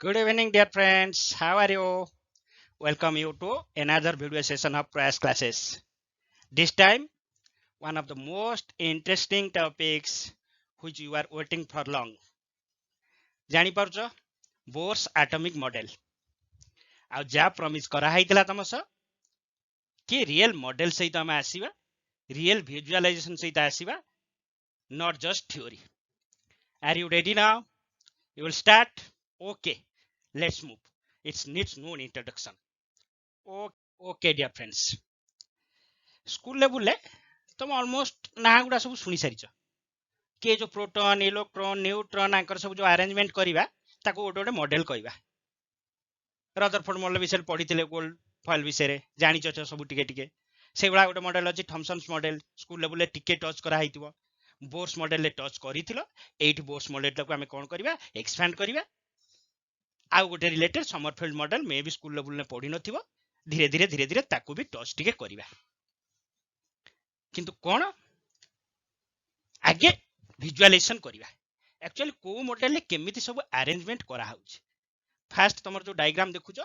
Good evening, dear friends. How are you? Welcome you to another video session of Prayas classes. This time, one of the most interesting topics which you are waiting for long. ଜାଣିପାରୁଛ Bohr's atomic model ଆଉ ଯାହା promise କରାହେଇଥିଲା ତମ ସହ କି real model ସହିତ ଆମେ ଆସିବା ରିଏଲ ଭିଜୁଆଲାଇଜେସନ ସହିତ ଆସିବା not just theory. Are you ready now? You will start? Okay, let's move. It needs no introduction. Okay, dear friends. School ଲେବୁଲରେ ତମେ ଅଲମୋଷ୍ଟ ନା ଗୁଡା ସବୁ ଶୁଣି ସାରିଛ କିଏ ଯୋଉ ପ୍ରୋଟନ ଇଲେକ୍ଟ୍ରନ ନ୍ୟୁଟ୍ରନ ଆଙ୍କର ସବୁ ଯୋଉ ଆରେଞ୍ଜମେଣ୍ଟ କରିବା ତାକୁ ଗୋଟେ ଗୋଟେ ମଡେଲ କହିବା ରଦରଫୋର୍ଡ ମଡେଲ ବିଷୟରେ ପଢିଥିଲେ ଗୋଲ୍ଡ ଫଏଲ ବିଷୟରେ ଜାଣିଛ ସବୁ ଟିକେ ଟିକେ ସେଇଭଳିଆ ଗୋଟେ ମଡେଲ ଅଛି ଥମସନ୍ସ ମଡେଲ ସ୍କୁଲ ଲେବୁଲରେ ଟିକେ ଟଚ୍ କରାହେଇଥିବ ବୋର୍ସ ମଡେଲରେ ଟଚ୍ କରିଥିଲ ଏଇଠି ବୋର୍ସ ମଡେଲଟାକୁ ଆମେ କଣ କରିବା ଏକ୍ସପାଣ୍ଡ କରିବା ଆଉ ଗୋଟେ ରିଲେଟେଡ ସମରଫିଲ୍ଡ ମଡେଲ ମେ ବି ସ୍କୁଲ ଲେବୁଲରେ ପଢିନଥିବ ଧୀରେ ଧୀରେ ତାକୁ ବି ଟଚ୍ ଟିକେ କରିବା କିନ୍ତୁ କଣ ଆगे ଭିଜୁଆଲାଇଜେସନ କରିବା एक्चुअली को मॉडल केमिति सब अरेंजमेंट करा होउची फास्ट तमर जो डायग्राम देखुछ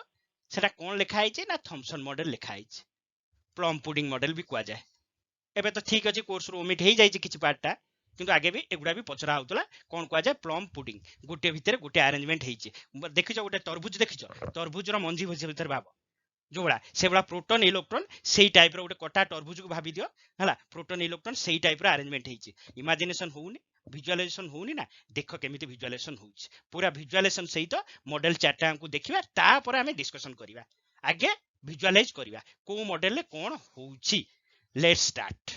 सेटा कोन लिखा है ना थॉमसन मॉडल लिखा है प्लम पुडिंग मॉडल भी कुआ जाए एबे तो ठीक अछि कोर्स रो ओमिट हे जाय छि किछि पार्टटा किंतु आगे भी एगुडा भी पचरा होतला कोन कुआ जाए प्लम पुडिंग गोटे भितरे गोटे अरेंजमेंट हे छि देखिछ गोटे तरबुज देखिछ तरबुज रो मंजी भितर भाबो जो बड़ा से बड़ा प्रोटॉन इलेक्ट्रॉन सेही टाइप रो गोटे कटा तरबुज को भाबी दियो हला प्रोटॉन इलेक्ट्रॉन सेही टाइप रो अरेंजमेंट हेछि इमेजिनेशन होउनी विजुअलाइजेशन होउनी ना देख केमिति विजुअलाइजेशन होउछि पूरा विजुअलाइजेशन सहित मॉडल चारटा को देखिबा तापर हमें डिस्कशन करिबा आगे विजुअलाइज करिबा को मॉडल ले कोन होउछि लेट्स स्टार्ट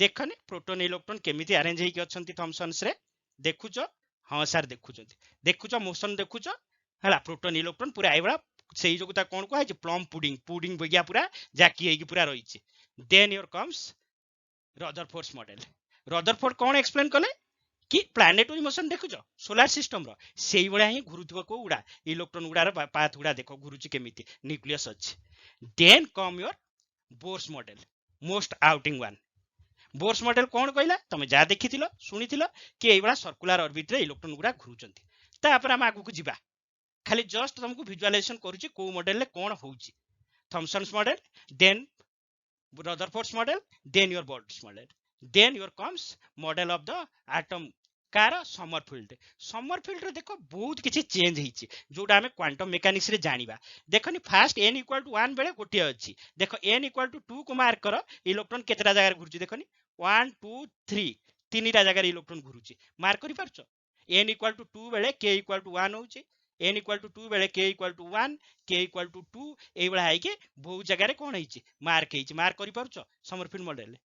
देखने प्रोटॉन इलेक्ट्रॉन केमिति अरेंज हेकि अछंती थॉमसन्स रे देखुचो हां सर देखुचो मोशन देखुचो हला प्रोटॉन इलेक्ट्रॉन पूरा एबड़ा से जो कौन कह प्लम पुडिंग पुडिंग बगिया पूरा जाकी पूरा रही then your comes Rutherford model Rutherford कौन एक्सप्लेन कले कि प्लानेटरी मोशन देखुछ सोलार सिस्टम रो सेही बळा ही घुरुथबो को उडा इलेक्ट्रॉन उडार पाथ उडा देखो घुरुची केमिति न्यूक्लियस अछि then come your Bohr's model most outing one Bohr's model कौन कहला तमे जा देखिथिलो सुनिथिलो कि एई बळा सर्कुलर ऑर्बिट रे इलेक्ट्रॉन उडा घुरुचंती तापर हम आगु को जिबा खाली जस्ट तुमको विजुअलाइजेशन करूची को मॉडल ले कोन होउची Thomson's model then Rutherford model then your Bohr's model then your comes model of the atom कार समरफील्ड रे देखो बहुत किछि चेंज हिची जोटा हमें क्वांटम मेकानिक्स रे जानिबा देखनी फास्ट n = 1 बेले गोटे अछि देखो n = 2 को मार्क करो इलेक्ट्रॉन केतरा जगह घुरुची देखनी 1 2 3 तीनटा जगह इलेक्ट्रॉन घुरुची मार्क करि पारछो n = 2 बेले k = 1 होउची n = 2 बेले k = 1 k = 2 एई बळा है कि बहुत जगह रे कोन हिची मार्क करि पारछो समरफील्ड मॉडल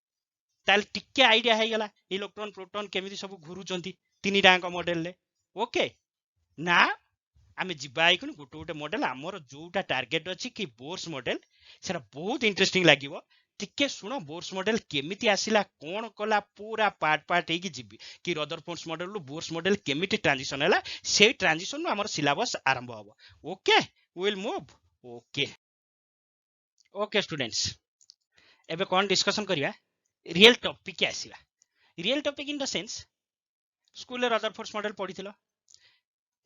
ताल टिके आईडिया है गला इलेक्ट्रॉन प्रोटॉन केमिति सब घुरुचंती तीन टांक मॉडल ले ओके ना आमे जिबा आइकन गोटे गोटे मॉडल हमर जोटा टारगेट अछि कि बोर्स मॉडल सेरा बहुत इंटरेस्टिंग लागिवो टिके सुनो बोर्स मॉडल केमिति आसिला कोन कला पूरा पार्ट हेकी जिबी कि रदरफोर्ड मॉडल लो बोर्स मॉडल केमिति ट्रांजिशन हला से ट्रांजिशन नो हमर सिलेबस आरंभ हबो okay we will move okay okay students एबे कोन डिस्कशन करिया रियल टॉपिक के आसीबा real topic in the sense school Rutherford model पढिथिलो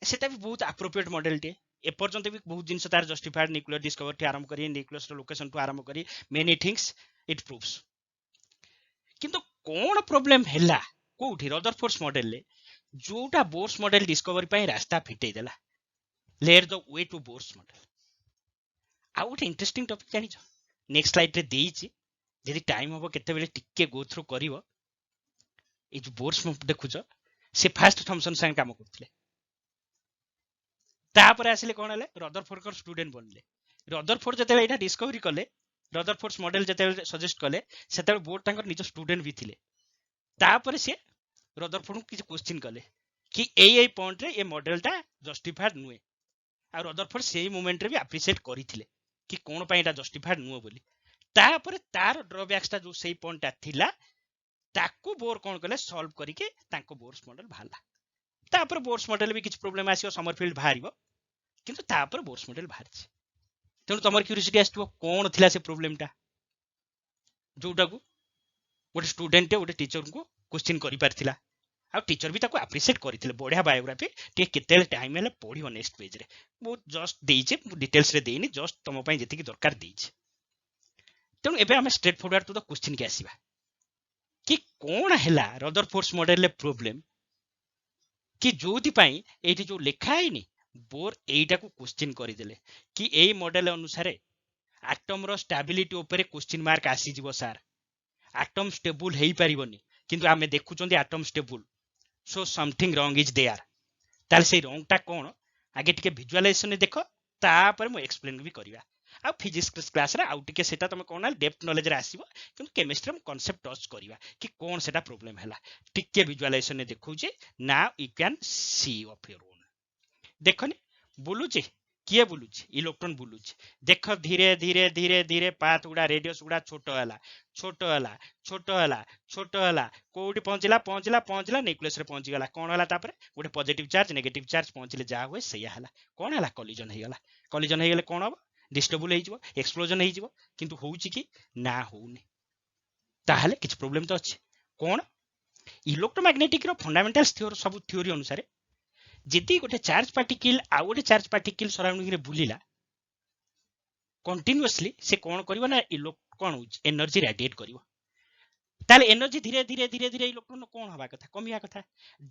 सेटा भी बहुत एप्रोप्रिएट मॉडल टे एपर्यंत भी बहुत जिनस तार जस्टिफाइड न्यूक्लियर डिस्कवर थे आरंभ करी न्यूक्लियस लोकेशन टू आरंभ करी मेनी थिंग्स इट प्रूव्स किंतु कोन प्रॉब्लम हैला कोठी रदरफोर्ड मॉडल ले जोटा बोर्स मॉडल डिस्कवरी पई रास्ता फिटै देला let the way to Bohr's model आ गोटे इंटरेस्टिंग टॉपिक जानि छ नेक्स्ट स्लाइड रे देइछि यदि टाइम हो केते बेले टिके गो थ्रू करिवो ए जो बोर्स देखुछ से फास्ट थॉमसन संग काम करथिले तापर आसिले कोन हले रदरफोर्ड कर स्टूडेंट बनले रदरफोर्ड जते एटा डिस्कवरी कले रदरफोर्ड मॉडल जते सजेस्ट कले सेते बोर्ड तांकर निज स्टूडेंट भी थिले तापर से रदरफोर्ड को किछ क्वेश्चन कले कि एई पॉइंट रे ए मॉडलटा जस्टिफाइड नुए आ रदरफोर्ड सेही मोमेंट रे भी एप्रिशिएट करिथिले कि कोन पई एटा जस्टिफाइड नुए बोली तापर तार ड्रॉबैक्स ता जो सेही पॉइंटटा थिला ताकू बोर कोन कले सॉल्व करिके तांको बोर्स मॉडल भाला तापर बोर्स मॉडल भी किछ प्रॉब्लम आसीओ समरफील्ड भारिबो किंतु तापर बोर्स मॉडल भारिछि तेणु तमर क्यूरियोसिटी आस्तबो कोन थिला से प्रॉब्लमटा जोटा को गोटे स्टूडेंट गोटे टीचर को क्वेश्चन करि पारथिला आ टीचर भी ताको एप्रिशिएट करथिले बढ़िया बायोग्राफी टे केते टाइम हेले पढियो नेक्स्ट पेज रे मु जस्ट देइचे डिटेल्स रे देइनी जस्ट तम पई जेतिकी दरकार देइचे तेणु एबे हम straight forward to the question के आसीबा कि कोन हैला रदरफोर्ड मॉडल ले प्रॉब्लम कि जोथि पई एठी जो लिखा हैनी बोर एटा को क्वेश्चन करिदेले कि एई मॉडल अनुसार एटम रो स्टेबिलिटी ऊपर क्वेश्चन मार्क आसी जीवो सर एटम स्टेबल हेई परिबोनी किंतु आमे देखुचोंदी atom stable so something wrong is there ताले से रॉन्ग टा कोन आगे टिके विजुअलाइजेशन देखो तापर मु एक्सप्लेन भी करिवा आ फिजिक्स क्लास रे आउ टिके सेटा तमे कोन डेप्थ नॉलेज रे आसीबो किंतु केमिस्ट्री में कांसेप्ट टच करिवा कि कोन सेटा प्रॉब्लम हैला टिके विजुअलाइजेशन देखौजे now you can see of your own देखनी बुलुची किए बुलुची इलेक्ट्रॉन बुलुची देख धीरे धीरे धीरे धीरे पाथ गुडा रेडियस गुडा छोटो हला छोटो हला छोटो हला छोटो हला कोउडी पहुंचला पहुंचला पहुंचला न्यूक्लियस रे पहुंची गला कोन हला तापर गोटे पॉजिटिव चार्ज नेगेटिव चार्ज पहुंचले जा होय सैया हला कोन हला कॉलिजन हे गले कोन हो डिस्टेबल हे जिवो एक्सप्लोजन हे जिवो किंतु होउची कि ना होउनी ताहले किछ प्रॉब्लम तो अछि कोन इलेक्ट्रोमैग्नेटिक रो फंडामेंटल्स थ्योरी सब थ्योरी अनुसार जदि गोटे चार्ज पार्टिकल आ गोटे चार्ज पार्टिकल सराउंडिंग रे बुलिला कंटीन्यूअसली से कोन करबो ना कोन एनर्जी रेडिएट करबो ताले एनर्जी धीरे धीरे धीरे धीरे इलेक्ट्रॉन कोन हवा कथा कमिया कथा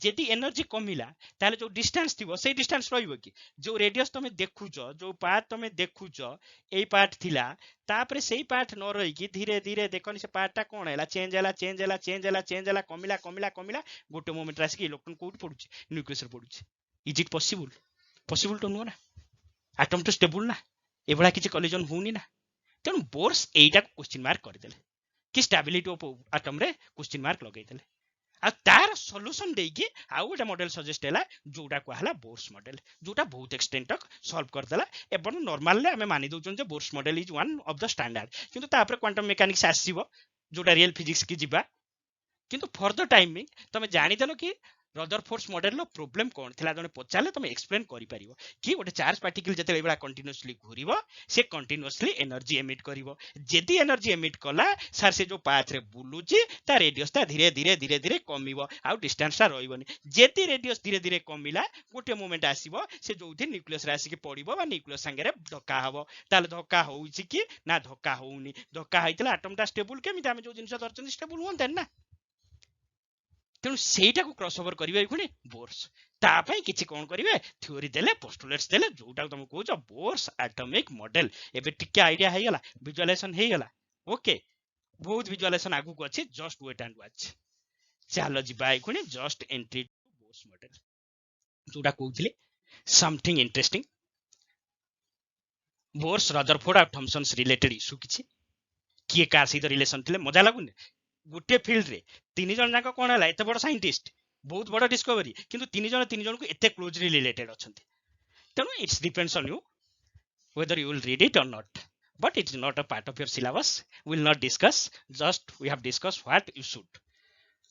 जदि एनर्जी कमिला ताले जो डिस्टेंस थिबो से डिस्टेंस रहइबो कि जो रेडियस तमे देखुचो जो पाथ तमे देखुचो एई पाथ थिला तापरे सेई पाथ न रही कि धीरे धीरे देखनि से पाथटा कोन हैला चेंज हैला चेंज हैला चेंज हैला चेंज हैला कमिला कमिला कमिला गोटे मोमेंट रासी इलेक्ट्रॉन कोउट पडुची न्यूक्लियस रे पडुची इज इट पॉसिबल पॉसिबल तो नो ना एटम तो स्टेबल ना एबळा किछि कोलिजन होउनी ना तेणु बोर्स एटा को क्वेश्चन मार्क कर देले कि स्टेबिलिटी ऑफ एटम रे क्वेश्चन मार्क लगे देले आ तार सॉल्यूशन देकी आ गोटे मॉडल सजेस्ट हैला जोटा को हला बोर्स मॉडल जोटा बहुत एक्सटेंट तक सॉल्व कर देला एबन नॉर्मल ले हमें मानि दउचन जे Bohr's model is one of the standard किंतु तापर क्वांटम मैकेनिक्स आसीबो जोटा रियल फिजिक्स की जिबा किंतु फॉर द टाइमिंग तमे जानि देलो कि रदरफोर्ड मॉडल लो प्रॉब्लम कोन थिला जने पचाले तमे एक्सप्लेन करि परिबो कि गोटे चार्ज पार्टिकल जते एबा कंटीन्यूअसली घुरिबो से कंटीन्यूअसली एनर्जी एमिट करिवो जेदी एनर्जी एमिट कला सर से जो पाथ रे बुलुची ता रेडियस ता धीरे धीरे धीरे धीरे कमिवो आ डिस्टेंस ता रहिबोनी जेदी रेडियस धीरे धीरे कमिला गोटे मोमेंट आसीबो से जोथि न्यूक्लियस रे आसी के पडिबो बा न्यूक्लियस संगे रे धक्का हबो ताले धक्का होउची कि ना धक्का होउनी धक्का हैतला एटम ता स्टेबल केमिता हम जो जिंस दर्चन स्टेबल होंतन ना तेणु सेटा को क्रॉस ओवर करिवे खुनी बोर्स तापई किछि कोन करिवे थ्योरी देले पोस्टुलेट्स देले जोटा तुम कहउछ बोर्स एटॉमिक मॉडल एबे टिके आईडिया हे गेला विजुअलाइजेशन हे गेला ओके बहुत विजुअलाइजेशन आगु को अछि जस्ट वेट एंड वॉच चलो जिबा खुनी just entry to Bohr's model जोटा कहउथिले समथिंग इंटरेस्टिंग बोर्स रदरफोर्ड और थॉमसन रिलेटेड इशू किछि किए कार सहित रिलेशन थिले मजा लागुनी गोटे फील्ड रे तीन जन जाक कोन हला एते बड़ साइंटिस्ट बहुत बड़ डिस्कवरी किंतु तीन जन को एते क्लोजली रिलेटेड अछंती तेनु it's depends on you whether you will read it or not but it is not a part of your syllabus we will not discuss just we have discussed what you should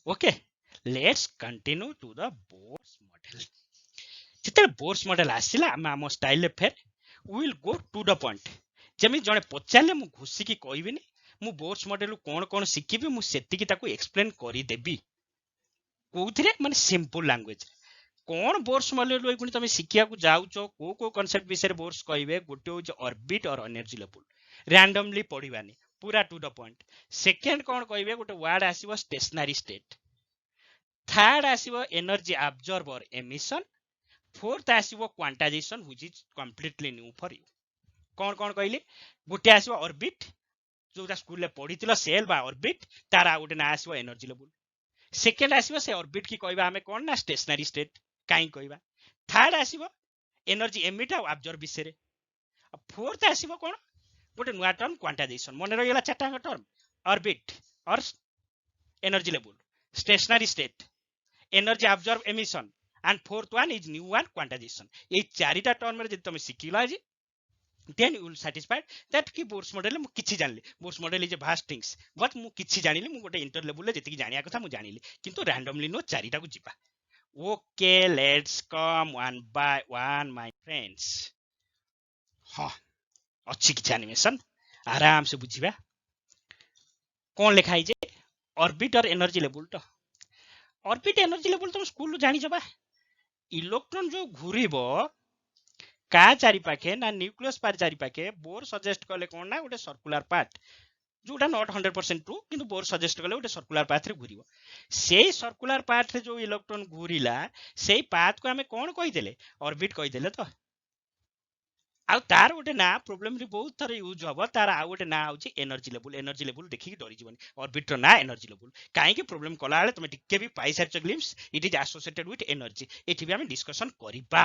okay let's continue to the Bohr's model जते Bohr's model आसिला हम हम style ले फेर we will go to the point जमी जने पचाले मु घुसी की कहबिनी मु बोर्स मॉडल कोन कोन सिखिबी मु सेति की ताको एक्सप्लेन करि देबी कोउथिरे माने सिंपल लैंग्वेज कोन बोर्स मॉडल लोइ गुनी तमे सिखिया को जाउचो को कांसेप्ट विषय बोर्स कहबे गोटे हो ऑर्बिट और एनर्जी लेवल रैंडमली पढिबानी पूरा टू द पॉइंट सेकंड कोन कहबे गोटे वर्ड आसीबो स्टेशनरी स्टेट थर्ड आसीबो एनर्जी अब्जॉर्ब और एमिशन फोर्थ आसीबो quantisation which is completely new for you कोन कोन कहली गोटे आसीबो ऑर्बिट जोटा स्कूल ले पढितिलो सेल बा ऑर्बिट तारा गोटे ना आसीबो एनर्जी लेवल सेकंड आसीबो से ऑर्बिट की कहबा हमें कोन ना स्टेशनरी स्टेट काई कहबा थर्ड आसीबो एनर्जी एमिट आ अब्जॉर्ब विषय रे फोर्थ आसीबो कोन गोटे नुवा टर्म क्वांटाइजेशन मन रहिला चारटा टर्म ऑर्बिट और energy level stationery state energy absorb emission and fourth one is new one quantization ये चारिटा टर्म रे जति तुम सिखिला जी then you will satisfied that ki Bohr's model mu kiछि Janli Bohr's model is a vast things but mu kiछि जानिली mu गोटे inter level ले जति जानिया कथा mu जानिली किंतु randomly नो चारिटा को जिपा okay let's come one by one my friends हां अच्छी किछि एनिमेशन आराम से बुझिबा कोन लिखाई जे ऑर्बिट और एनर्जी लेवल तो ऑर्बिट एनर्जी लेवल तुम स्कूल जानी बा इलेक्ट्रॉन जो घूरिबो का चारि पाखे ना न्यूक्लियस पार चारि पाखे बोर सजेस्ट कले कोन ना गोटे सर्कुलर पाथ जोटा नॉट 100% ट्रू किंतु बोर सजेस्ट कले गोटे सर्कुलर पाथ रे घूरिबो सेई सर्कुलर पाथ रे जो इलेक्ट्रॉन घूरिला सेई पाथ को हमें कोन कहि देले ऑर्बिट कहि देले तो आउ तार गोटे ना प्रोब्लेम रे बहुत थर यूज हबो तार आ गोटे ना होची एनर्जी लेवल देखि डरी जीवन ऑर्बिट रो ना एनर्जी लेवल काहे कि प्रॉब्लम कला हाले तुम टिके भी पाई सारछ glimpse it is associated with energy एठी भी हम डिस्कशन करिबा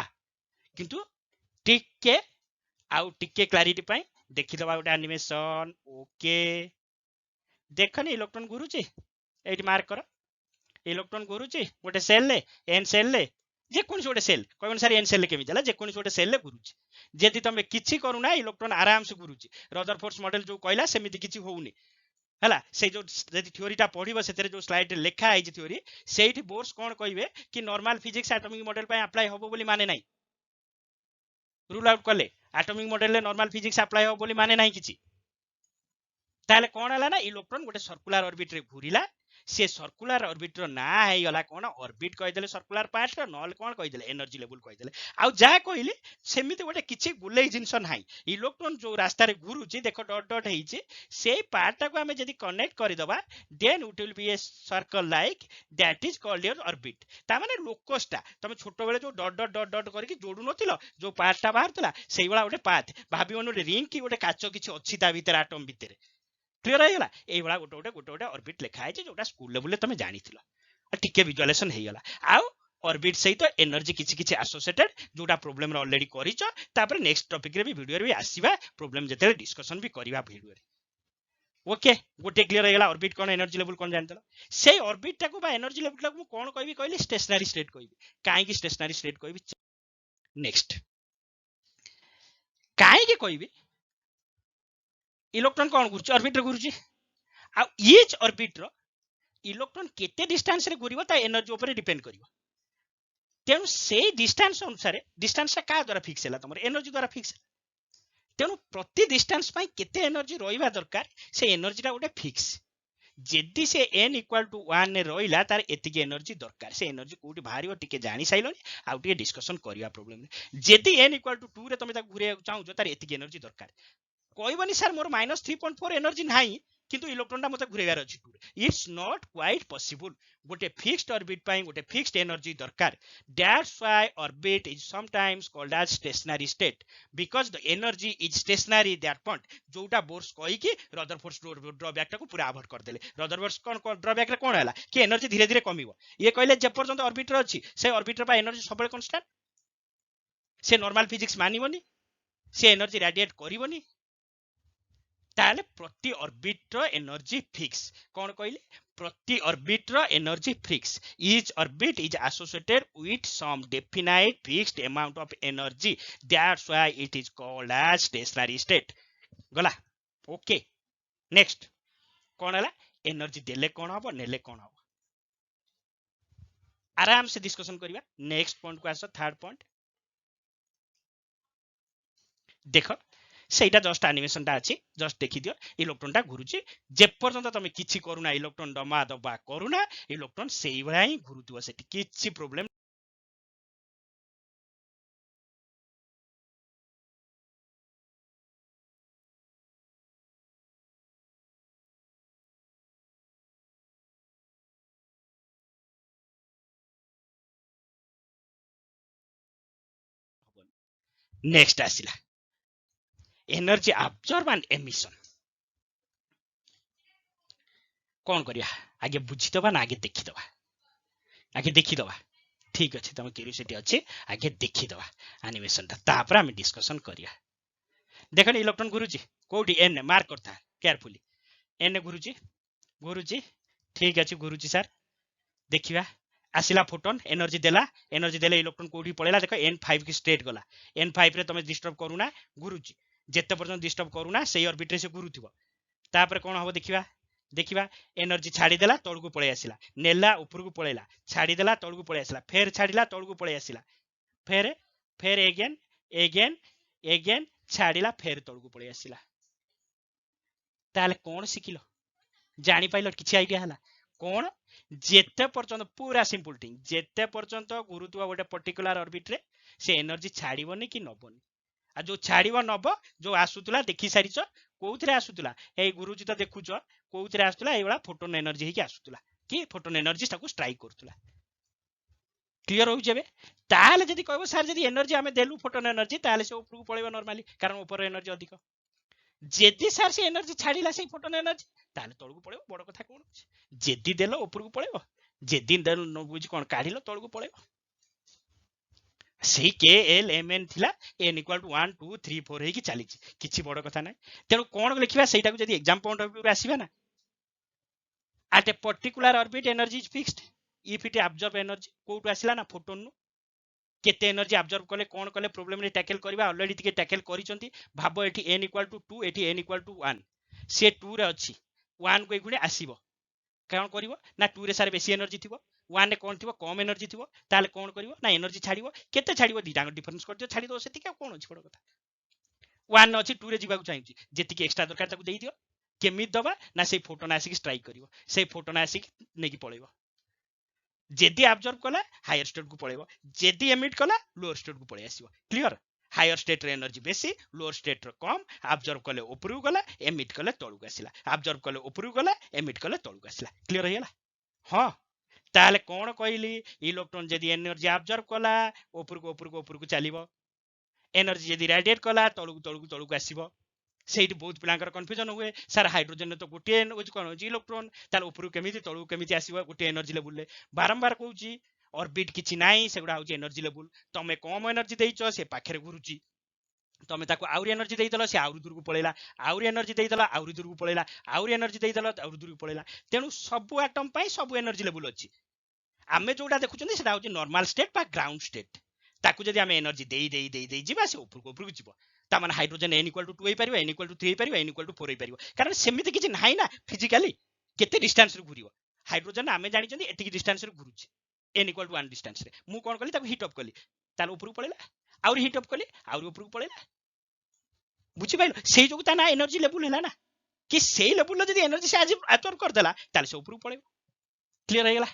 किंतु टिके आउ टिके क्लैरिटी पाई देखि दबा गोटे एनिमेशन ओके देखनी इलेक्ट्रॉन घुरुची एठी मार्क कर इलेक्ट्रॉन घुरुची गोटे सेल ले एन सेल ले जे कोन गोटे सेल कहबन सर एन सेल केमी चला जे कोन गोटे सेल ले घुरुची जेति तमे किछि करूना इलेक्ट्रॉन आराम से घुरुची रदरफोर्ड मॉडल जो कहला सेमिति किछि होउनी हला से जो जदि थ्योरीटा पढिबो सेतरे जो स्लाइड लेखा आइ जे थ्योरी सेठी बोर्स कोन कहबे कि नॉर्मल फिजिक्स एटॉमिक मॉडल पे अप्लाई होबो बोली माने नाही रूल आउट कले एटॉमिक मॉडल ले नॉर्मल फिजिक्स अप्लाई हो बोली माने नाही किछि ताले कोन हला ना इलेक्ट्रॉन गोटे सर्कुलर ऑर्बिट रे घुरिला से सर्कुलर ऑर्बिट रो ना हे गला कोन ऑर्बिट कहि देले सर्कुलर पाथ रो नॉल कोन कहि देले एनर्जी लेवल कहि देले आ जा कहिली सेमिति गोटे किछि गुलै जिंस नाही इलेक्ट्रॉन जो रास्ता रे घुरुची देखो डॉट डॉट हेइची सेई पार्ट को हमें जदी कनेक्ट करि दबा then it will be a circle like that is called your orbit ता माने लोकसटा तुम छोटो बेले जो डॉट डॉट डॉट डॉट करके जोडु नथिलो जो पार्टटा बाहरतला सेई वाला गोटे पाथ भाबिवन गोटे रिंग की गोटे काचो किछि अछि ता भीतर एटम भीतर क्लियर आइला एई वाला गोटे गोटे ऑर्बिट लिखा है जोटा स्कूल लेवल तुम जानिथिलो टिके विजुअलाइजेशन हेगला आउ ऑर्बिट सहित एनर्जी किछि किछि एसोसिएटेड जोटा प्रॉब्लम रे ऑलरेडी करिचो तापर नेक्स्ट टॉपिक रे भी वीडियो रे भी आसीबा प्रॉब्लम जते डिस्कशन भी करिबा वीडियो रे ओके गोटे क्लियर हेगला ऑर्बिट कोन एनर्जी लेवल कोन जानतलो सेई ऑर्बिट टाको बा एनर्जी लेवल टाको कोन कहबी कहली स्टेशनरी स्टेट कहबी काहे कि स्टेशनरी स्टेट कहबी नेक्स्ट काहे कि कहबी इलेक्ट्रॉन कोन घुरची ऑर्बिट रे घुरची आ ईच ऑर्बिट रो इलेक्ट्रॉन केते डिस्टेंस रे घुरिबो ता एनर्जी ऊपर डिपेंड करिवो तेनु से डिस्टेंस अनुसार डिस्टेंस का द्वारा फिक्स हैला तमर एनर्जी द्वारा फिक्स तेनु प्रति डिस्टेंस पई केते एनर्जी रहिबा दरकार से एनर्जी ता गोटे फिक्स जेदी से n इक्वल टू 1 ने रहिला तार एतिकी एनर्जी दरकार से एनर्जी कोठी बाहरियो टिके जानि साइलोनी आ टिके डिस्कशन करिया प्रॉब्लम जेदी n इक्वल टू 2 रे तमे ता घुरे चाहू जो तार एतिकी एनर्जी दरकार कहबनी सर मोर -3.4 एनर्जी नाही किंतु इलेक्ट्रॉन टा मते घुरेगार अछि इट्स नॉट क्वाइट पॉसिबल गोटे फिक्स्ड ऑर्बिट पाई गोटे फिक्स्ड एनर्जी दरकार that's why orbit is sometimes called as stationary state because the energy is stationary that point जोटा बोर्स कहि कि रदरफोर्ड ड्रॉबैक टा को पूरा अवॉइड कर देले रदरफोर्ड कोन ड्रॉबैक रे कोन हला कि एनर्जी धीरे धीरे कमिवो ये कहले जे पर्यंत ऑर्बिट रे अछि से ऑर्बिट रे पा एनर्जी सबले कांस्टेंट से नॉर्मल फिजिक्स मानिबोनी से एनर्जी रेडिएट करिवोनी ताले प्रति ऑर्बिट रो एनर्जी फिक्स कोन कहले प्रति ऑर्बिट रो energy fix each orbit is associated with some definite fixed amount of energy that's why it is called as stationary state गला ओके नेक्स्ट कोन हला एनर्जी देले कोन हबो नेले कोन हबो आराम से डिस्कशन करिवा नेक्स्ट पॉइंट को आसो थर्ड पॉइंट देखो सेटा जस्ट एनिमेशन टा अछि जस्ट देखि दियो इलेक्ट्रॉन टा घुरुची जे पर्यंत तमे किछि करूना इलेक्ट्रॉन डमा दबा करूना इलेक्ट्रॉन सेई भला ही घुरुतुवा सेठी किछि प्रॉब्लम नेक्स्ट आसिला एनर्जी अब्जॉर्ब एंड एमिशन कौन करिया आगे बुझी दबा ना आगे देखि दबा ठीक अछि तम क्यूरियोसिटी अछि आगे देखि दबा एनिमेशन ता तापर हम डिस्कशन करिया देखन इलेक्ट्रॉन घुरुची कोठी एन मार्क करता केयरफुली एन घुरुची ठीक अछि घुरुची सर देखिबा आसिला फोटोन एनर्जी देला इलेक्ट्रॉन कोठी पळेला देखो n5 की स्टेट गला n5 रे तमे डिस्टर्ब करूना घुरुची जेते पर्यंत डिस्टर्ब करूना सेई ऑर्बिट रे से घुरुथिबो तापर कोन हबो देखिबा एनर्जी छाडी देला तळगु पळे आसिला नेला ऊपर को पळेला छाडी देला तळगु पळे आसिला फेर छाडीला तळगु पळे आसिला फेर एगेन छाडीला फेर तळगु पळे आसिला ताले कोन सिकिलो जानि पाइलो किछि आइडिया हला कौन जेते पर्यंत पूरा सिंपल थिंग जेते पर्यंत घुरुवा गोटे पर्टिकुलर ऑर्बिट रे से एनर्जी छाड़बनी कि नबनी आ जो छाड़ नब जो आसूला देखि सारी कौन आसूला ये गुरुजी तो देखुच कौन आसूला ये फोटोन एनर्जी होगी आसूला कि फोटोन एनर्जी स्ट्राइक करूला क्लीयर हो ताले जदि कहबो सर जदि एनर्जी आमे देलु फोटोन एनर्जी ताले से ऊपर को पळेबो नॉर्मली कारण ऊपर एनर्जी अधिक जेदी सर से एनर्जी छाड़िला से फोटोन एनर्जी ताले तळको पळेबो बड़ कथा कोन जेदी देलो ऊपर को पळेबो जेदी देलो न बुझी कोन काढिलो तळको पळेबो सेही के एल एम एन थिला एन इक्वल टू 1 2 3 4 हे की चली किछि बड़ कथा नै तेनु कोन लिखिबा सेटा को जदि एग्जाम पॉइंट ऑफ व्यू रे आसीबा ना at a particular orbit energy is fixed if it absorb energy कोटू आसिला ना फोटोन नु केते एनर्जी अब्जॉर्ब कले कोन कले प्रॉब्लम रे टैकल करबा ऑलरेडी टिके टैकल करिसंती भाबो एठी n इक्वल टू 2 एठी n इक्वल टू 1 से 2 रे अछि 1 को एगुडे आसीबो कोन करिवो ना 2 रे सारे बेसी एनर्जी थिबो 1 रे कोन थिबो कम एनर्जी थिबो ताले कोन करिवो ना एनर्जी छाडिवो केते छाडिवो दिटा डिफरेंस कर दियो छाडी दो सेति के कोन अछि बड़ कथा 1 अछि 2 रे जिबाकू चाहिछि जेति के एक्स्ट्रा दरकार ताकू देई दियो केमि दबा ना से फोटोन आसी स्ट्राइक करिवो से फोटोन आसी नेकी पळेबो जेदी अब्जॉर्ब कला हायर स्टेट को पळेबो जेदी एमिट कला लोअर स्टेट को पळे आसीबो क्लियर हायर स्टेट रे एनर्जी बेसी लोअर स्टेट रे कम अब्जॉर्ब कले ऊपर गला एमिट कले तळु आसीला अब्जॉर्ब कले ऊपर गला एमिट कले तळु आसीला क्लियर हेला हां ताले कोन कहली इलेक्ट्रॉन जेदी एनर्जी अब्जॉर्ब कला ऊपर को चलीबो एनर्जी जेदी रेडिएट कला तळु आसीबो सेठी बहुत पिलांकर कंफ्यूजन हुए सर हाइड्रोजन तो गोटे कोन इलेक्ट्रॉन ताल ऊपर केमिति तळु केमिति आसीबो गोटे एनर्जी लेवल ले बारंबार कहूची ऑर्बिट किछि नाही सेगुडा होची एनर्जी लेवल तमे कम एनर्जी देइचो से पाखरे घुरुची तमे ताको आउरी एनर्जी देइ दलो से आउरी दूर को पळेला आउरी एनर्जी देइ दलो आउरी दूर को पळेला आउरी एनर्जी देइ दलो आउरी दूर को पळेला तेनु सब एटम पई सब एनर्जी लेवल अछि आमे जोडा देखुचंदी सेडा होची नॉर्मल स्टेट बा ग्राउंड स्टेट ताकू जदि आमे एनर्जी देइ जिबा से ऊपर को जिवो तामान हाइड्रोजन n इक्वल टू 2 पारिबो n इक्वल टू 3 पारिबो n इक्वल टू 4 पारिबो कारण सेमिति किछि नाही ना फिजिकली केते डिस्टेंस रे घुरिबो हाइड्रोजन आमे जानि चंदी एतिकी डिस्टेंस रे घुरुछि n इक्वल टू 1 डिस्टेंस रे मु कोन कली ताको हीट अप कली ताल ऊपर को पळेला और हीट अप कली और ऊपर को पळेला बुझि पाइलो सेही जोगु ता ना एनर्जी लेवल हैला ना कि सेही लेवल जदि एनर्जी से आज अब्जॉर्ब कर देला ताल से ऊपर को पळेबो क्लियर हे गेला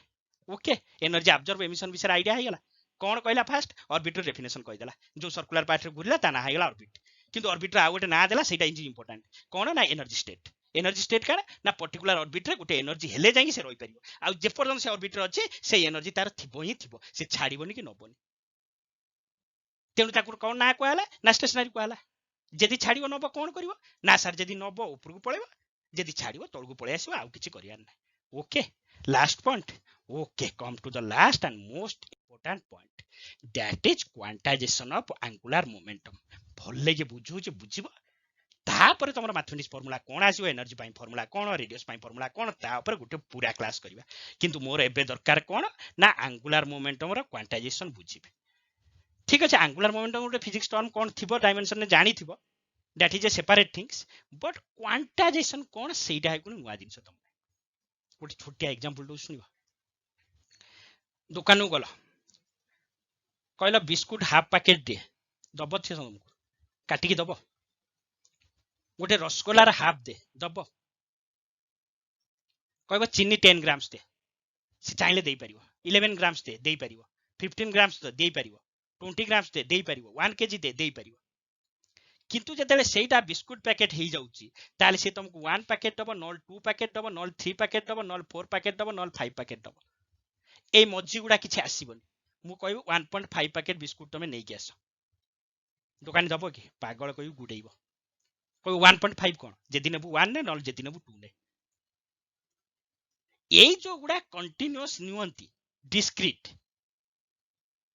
ओके एनर्जी अब्जॉर्ब एमिशन विषय आईडिया हे गेला कौन कहला फास्ट ऑर्बिट डेफिनेशन कहिदेला जो सर्कुलर पार्ट रे घुरिला ता ना हेगला ऑर्बिट किंतु ऑर्बिट रे आ गोटे ना देला सेटा इज इंपोर्टेंट कौन ना एनर्जी स्टेट का ना पर्टिकुलर ऑर्बिट रे गोटे एनर्जी हेले जाई से रहि परिबो आ जे पर्यंत से ऑर्बिट रे अछि से एनर्जी तार थिबो ही थिबो से छाड़ीबोनी कि नबोनी तेनु ताकुर कौन ना कहला ना स्टेशनरी कहला जदि छाड़ीबो नबो कौन करिवो ना सर जदि नबो ऊपर को पळेबो जदि छाड़ीबो तळ को पळे आसीबो आ किछि करियार नै okay last point okay come to the last and most important point that is quantization of angular momentum भले जे बुझू जे बुझिबो तापर तमरा मैथमेटिक्स फार्मूला कोन आसीबो एनर्जी पाई फार्मूला कोन रेडियस पाई फार्मूला कोन तापर गुटे पूरा क्लास करबा किंतु मोर एबे दरकार कोन ना एंगुलर मोमेंटम रो क्वांटाइजेशन बुझिबे ठीक अछि एंगुलर मोमेंटम गुटे फिजिक्स टर्म कोन थिबो डायमेंशन ने जानि थिबो that is a separate things but quantisation कोन सेटा है कोन नुवा जिंस तम गुटे छोटिया एग्जांपल दो सुनिबो दुकान गलो कहला बिस्कुट हाफ पैकेट दे दब थे तुमको काटिकी दब गोटे रसगोलार हाफ दे दब कहब चीनी 10 ग्राम्स दे से चाहिले दे परिवो 11 ग्राम्स दे परिवो 15 ग्राम्स दे परिवो 20 ग्राम्स दे परिवो 1 केजी दे परिवो किंतु जतले सेटा बिस्कुट पैकेट हे जाउची ताले से तुमको 1 पैकेट दब नॉल 2 पैकेट दब नॉल 3 पैकेट दब नॉल 4 पैकेट दब नॉल 5 पैकेट दब ए मज्जी गुडा किछि आसीबोनी मु कहबो 1.5 पैकेट बिस्कुट तमे नै के आसो दुकान दबो कि पागल कहू गुडेइबो कहू 1.5 कोन जेदी नेबु 1 ने नल जेदी नेबु 2 ने एई जो गुडा कंटीन्यूअस नियंती डिस्क्रीट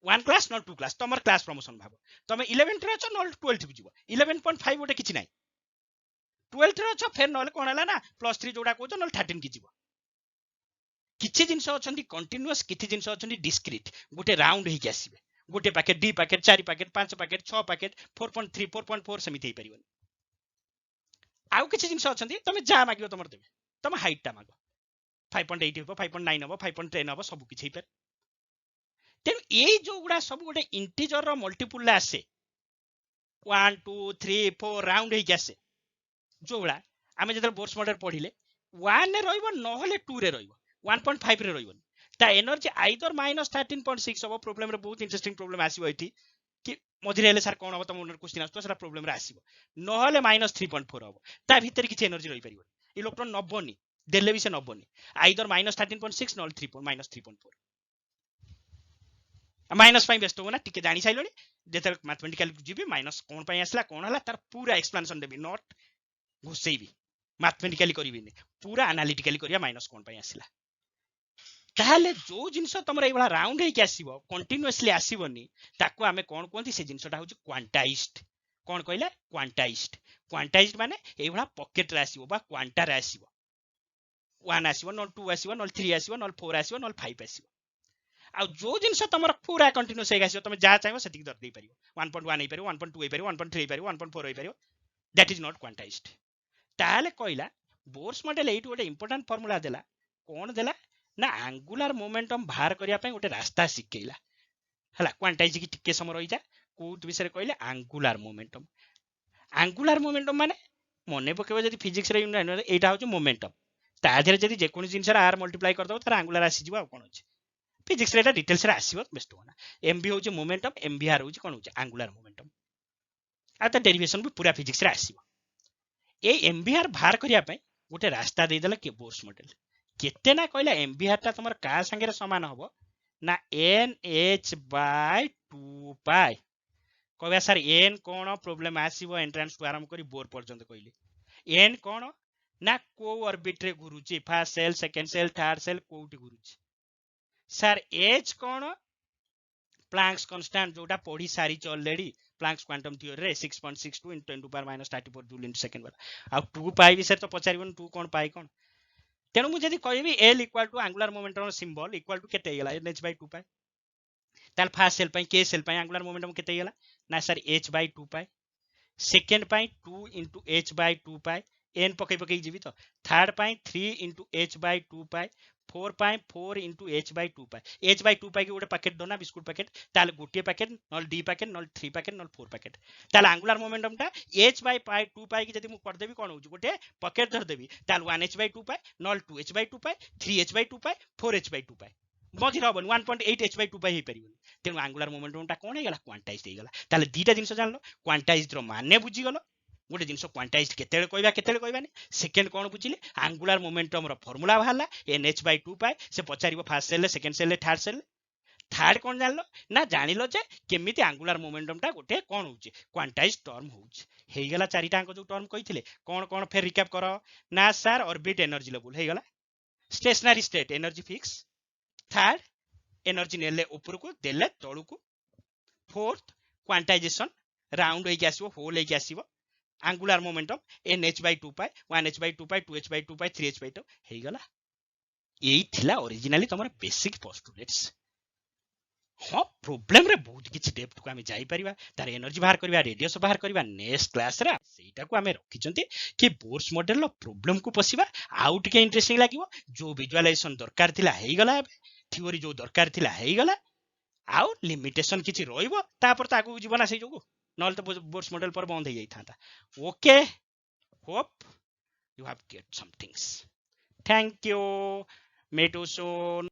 1 क्लास नल 2 क्लास तमर क्लास प्रमोशन भाबो तमे 11 रे छ नल 12 को जिवो 11.5 गोटे किछि नै 12 रे छ फेर नल कोन हला ना +3 जोडा को नल 13 की जिवो किछि जिंस अछंती कंटीन्यूअस किछि जिंस अछंती डिस्क्रीट गोटे राउंड हे के आसीबे गोटे packet D packet 4 packet 5 packet 6 packet 4.3 4.4 समिति हे परिबो आउ किछि जिंस अछंती तमे जा मागियो तमर देबे तम हाइट ता मागो 5.8 हो 5.9 हो 5.10 हो सब किछि हे पर तेन एई जो गुडा सब गोटे इंटीजर रो मल्टीपल ला आसे 1 2 3 4 राउंड हे के आसे जो गुडा आमे जदर बोर्स मॉडल पढिले 1 ने रहइबो न होले 2 रे रहइबो 1.5 रे रहिबन ता एनर्जी आइदर -13.6 हम प्रोब्लेम रे बहुत इंटरेस्टिंग प्रोब्लेम आसीबो एठी कि मझिरे हेले सर कोन हो त मोनर क्वेश्चन आसतो सर प्रोब्लेम रे आसीबो नहले -3.4 हो ता भीतर किछि एनर्जी रहि परिबो इलेक्ट्रॉन नबोनी देले भी से नबोनी आइदर -13.6 नल 3 -3.4 माइनस पाई व्यस्त हो ना टिके जानी साइलोनी जेते मैथमेटिकल जीबी माइनस कोन पाई आसला कोन हला तार पूरा एक्सप्लेनेशन देबी नॉट घुसेइबी मैथमेटिकली करिबिनी पूरा एनालिटिकली करिया माइनस कोन पाई आसला ताहले जो जिंस तमरा एबला राउंड हेकि आसीबो कंटीन्यूअसली आसीबोनी ताको आमे कोन कोंती से जिंसटा होची क्वांटाइज्ड कोन कहले क्वांटाइज्ड माने एबला पॉकेट रे आसीबो बा क्वांटा रे आसीबो 1 आसीबो नल 2 आसीबो नल 3 आसीबो नल 4 आसीबो नल 5 आसीबो आ जो जिनस तुम पूरा कंटिन्यूस होगा तुम जहाँ चाहिए से धर दे पार 1.1 हो 1.2 हो 1.3 हो 1.4 हो दैट इज नॉट क्वांटाइज्ड ताहले कहला बोर्स मॉडल एट गोटे इंपोर्टेंट फॉर्मूला देला कौन देला ना एंगुलर मोमेंटम बाहर करिया पई गोटे रास्ता सिखेला हला क्वांटाइज की टिके समय रही जा कोट विषय कहले एंगुलर मोमेंटम माने मने पकेबो जदी फिजिक्स रे एटा होची मोमेंटम ता देहरे जदी जे कोन जिंस आर मल्टीप्लाई कर दो तार एंगुलर आसी जीवा कोन अछि फिजिक्स रे डिटेल्स रे आसीबो बेस्ट होना एमबी होची मोमेंटम एमबीआर होची कोन होची एंगुलर मोमेंटम आ त डेरिवेशन भी पूरा फिजिक्स रे आसीबो ए एमबीआर बाहर करिया पई गोटे रास्ता दे देला के बोर्स मॉडल केते ना कहला एमबीआर ता तमर का संगे रे समान हबो ना एनएच बाय 2 पाई कहबा सर एन कोन प्रॉब्लम आसीबो एंट्रेंस टू आरंभ करी बोर पर्यंत कहले एन कोन ना को ऑर्बिट रे घुरुची first shell second shell third shell कोउटी घुरुची सर एच कोन प्लैंक्स कांस्टेंट जोटा पढ़ी सारी ऑलरेडी प्लैंक्स क्वांटम थ्योरी रे 6.62 * 10⁻34 जूल इन सेकंड वाला आ 2 पाई विषय तो पचारिबन 2 कोन पाई कोन तेनु मु जदी कहबी l = angular momentum symbol equal to केते गेला nh/2 पाई ताल फर्स्ट सेल पई के सेल पई एंगुलर मोमेंटम केते गेला ना सर h/2 पाई सेकंड पई 2 * h/2 पाई n पकई जीवी तो थर्ड पाई 3 * h/2 पाई 4 पाई 4 * h/2 पाई h/2 पाई के गोटे पैकेट दो ना बिस्कुट पैकेट ताले गोटे पैकेट नल डी पैकेट नल 3 पैकेट नल 4 पैकेट ताले एंगुलर मोमेंटम टा h/2 पाई की जदी मु कर देबी कोन होउची गोटे पैकेट धर देबी ताल 1h/2 पाई नल 2h/2 पाई 3h/2 पाई 4h/2 पाई मझिर हबन 1.8 h/2 पाई हे परिबन तेनु एंगुलर मोमेंटम टा कोन हे गेला क्वांटाइज्ड हे गेला ताले दीटा जिंस जानलो क्वांटाइज्ड रो माने बुझी गलो गोटे जिनस क्वांटाइज्ड केतेले कहबानी सेकेंड कोन बुझिले एंगुलर मोमेंटम रो फार्मूला बाहरला nh/2 पाई से पचारिबो first shell second shell third shell third कोन जानलो ना जानिलो जे केमिति एंगुलर मोमेंटम टा गोटे कोन होउची क्वांटाइज्ड टर्म होउची हे गेला चारिटा अंक जो टर्म कहिथिले कोन फेर रिकैप करो ना सर ऑर्बिट एनर्जी लेवल हे गेला stationery state energy fix third energy नेले ऊपर को देले तळु को फोर्थ क्वांटाइजेशन राउंड होई के आसीबो होल होई के आसीबो एंगुलर मोमेंटम nh/2 पाई 1h/2 पाई 2h/2 पाई 3h/2 हे गला एई थिला ओरिजिनली तमर बेसिक पोस्टुलेट्स हां प्रॉब्लम रे बहुत किछि डेप्थ को हमें जाई परिबा तार एनर्जी बाहर करबा रेडियस बाहर करबा नेक्स्ट क्लास रे सेटा को हमें रखिचंती कि बोर्स मॉडल लो प्रॉब्लम को पसिबा आउट के इंटरेस्टिंग लागिवो जो विजुअलाइजेशन दरकार थिला हे गला थ्योरी जो दरकार थिला हे गला आउ लिमिटेशन किछि रोइबो तापर ताकू जीवन आसी जोगो नॉल तो बोर्स मॉडल पर बंद हो जाता okay hope you have get some things thank you meet you soon